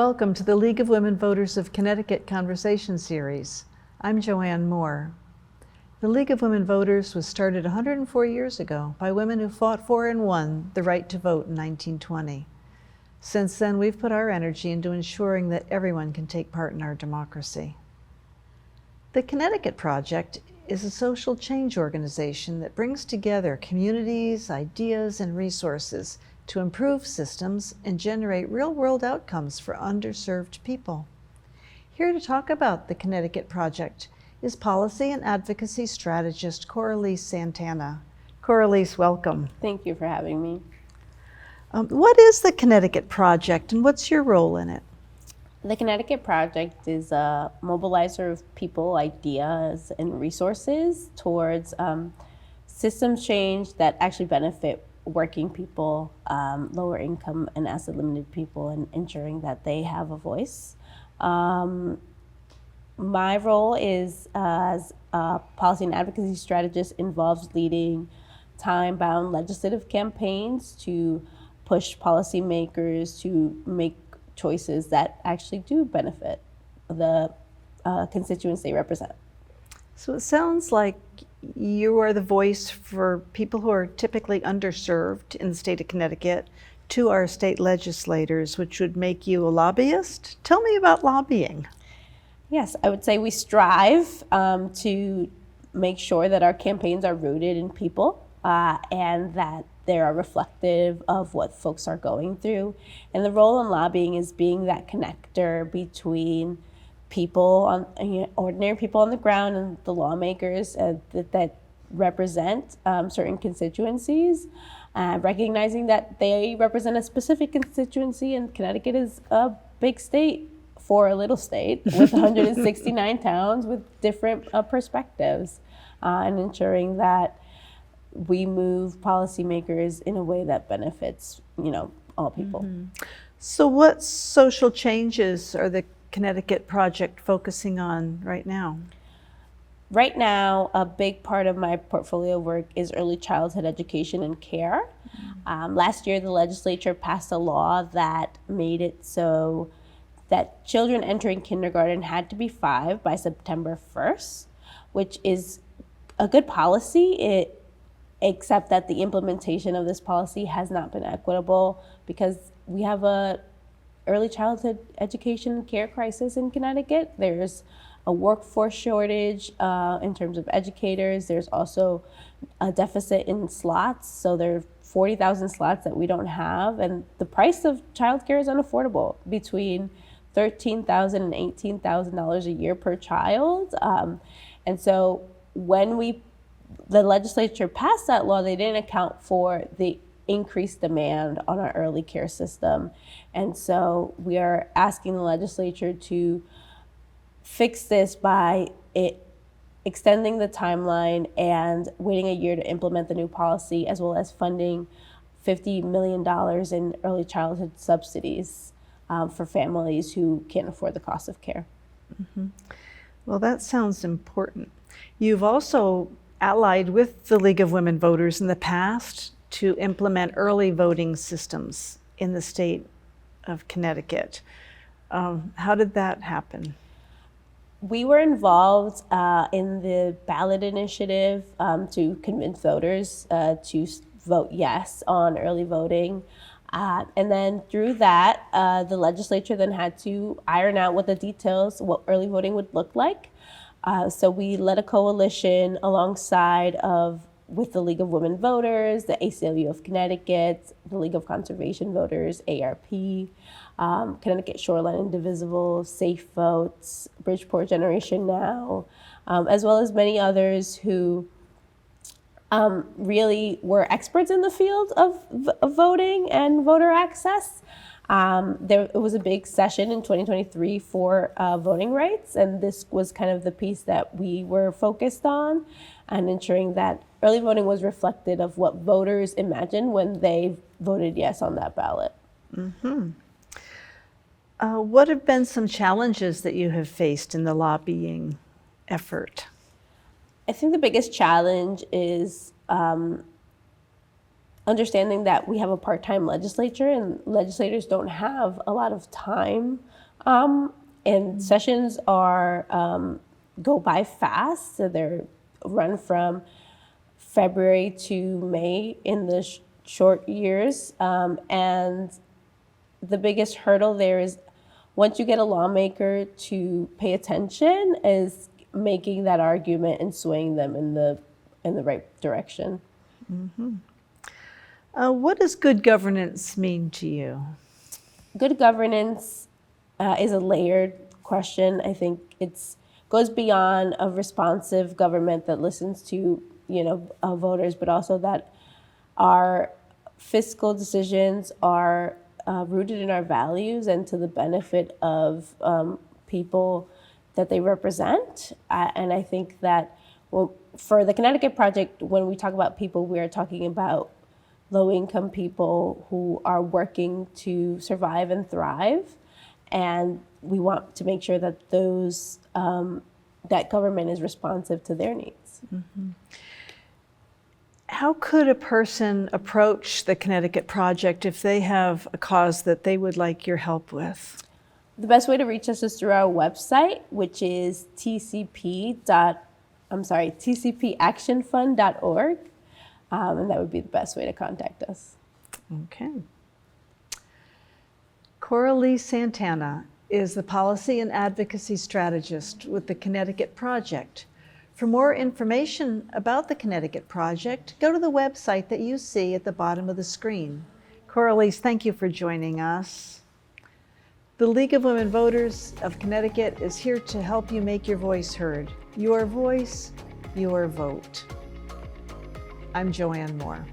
Welcome to the League of Women Voters of Connecticut Conversation Series. I'm Joanne Moore. The League of Women Voters was started 104 years ago by women who fought for and won the right to vote in 1920. Since then, we've put our energy into ensuring that everyone can take part in our democracy. The Connecticut Project is a social change organization that brings together communities, ideas, and resources to improve systems and generate real-world outcomes for underserved people. Here to talk about the Connecticut Project is Policy and Advocacy Strategist Coralys Santana. Coralys, welcome. Thank you for having me. What is the Connecticut Project and what's your role in it? The Connecticut Project is a mobilizer of people, ideas, and resources towards systems change that actually benefit working people, lower income and asset limited people, and ensuring that they have a voice. My role is as a policy and advocacy strategist involves leading time-bound legislative campaigns to push policymakers to make choices that actually do benefit the constituents they represent. So it sounds like you are the voice for people who are typically underserved in the state of Connecticut to our state legislators, which would make you a lobbyist. Tell me about lobbying. Yes, I would say we strive to make sure that our campaigns are rooted in people and that they are reflective of what folks are going through. And the role in lobbying is being that connector between people, ordinary people on the ground, and the lawmakers that represent certain constituencies, recognizing that they represent a specific constituency, and Connecticut is a big state for a little state with 169 towns with different perspectives, and ensuring that we move policymakers in a way that benefits, all people. Mm-hmm. So what social changes are the Connecticut Project focusing on right now? Right now, a big part of my portfolio work is early childhood education and care. Last year, the legislature passed a law that made it so that children entering kindergarten had to be 5 by September 1st, which is a good policy, except that the implementation of this policy has not been equitable because we have a early childhood education and care crisis in Connecticut. There's a workforce shortage in terms of educators. There's also a deficit in slots. So there are 40,000 slots that we don't have. And the price of childcare is unaffordable, between $13,000 and $18,000 a year per child. And so when the legislature passed that law, they didn't account for the increased demand on our early care system. And so we are asking the legislature to fix this by extending the timeline and waiting a year to implement the new policy, as well as funding $50 million in early childhood subsidies for families who can't afford the cost of care. Mm-hmm. Well, that sounds important. You've also allied with the League of Women Voters in the past to implement early voting systems in the state of Connecticut. How did that happen? We were involved in the ballot initiative to convince voters to vote yes on early voting. And then through that, the legislature then had to iron out what the details, what early voting would look like. So we led a coalition with the League of Women Voters, the ACLU of Connecticut, the League of Conservation Voters, ARP, Connecticut Shoreline Indivisible, Safe Votes, Bridgeport Generation Now, as well as many others who really were experts in the field of voting and voter access. It was a big session in 2023 for voting rights, and this was kind of the piece that we were focused on, and ensuring that early voting was reflective of what voters imagined when they voted yes on that ballot. Mm-hmm. What have been some challenges that you have faced in the lobbying effort? I think the biggest challenge is understanding that we have a part-time legislature and legislators don't have a lot of time And sessions are go by fast, so they're run from February to May in the short years. And the biggest hurdle there is once you get a lawmaker to pay attention is making that argument and swaying them in the right direction. What does good governance mean to you? Good governance is a layered question. I think it goes beyond a responsive government that listens to voters, but also that our fiscal decisions are rooted in our values and to the benefit of people that they represent. And I think that for the Connecticut Project, when we talk about people, we are talking about low-income people who are working to survive and thrive. And we want to make sure that that government is responsive to their needs. How could a person approach the Connecticut Project if they have a cause that they would like your help with? The best way to reach us is through our website, which is tcpactionfund.org. And that would be the best way to contact us. Okay. Coralys Santana is the Policy and Advocacy Strategist with the Connecticut Project. For more information about the Connecticut Project, go to the website that you see at the bottom of the screen. Coralys, thank you for joining us. The League of Women Voters of Connecticut is here to help you make your voice heard. Your voice, your vote. I'm Joanne Moore.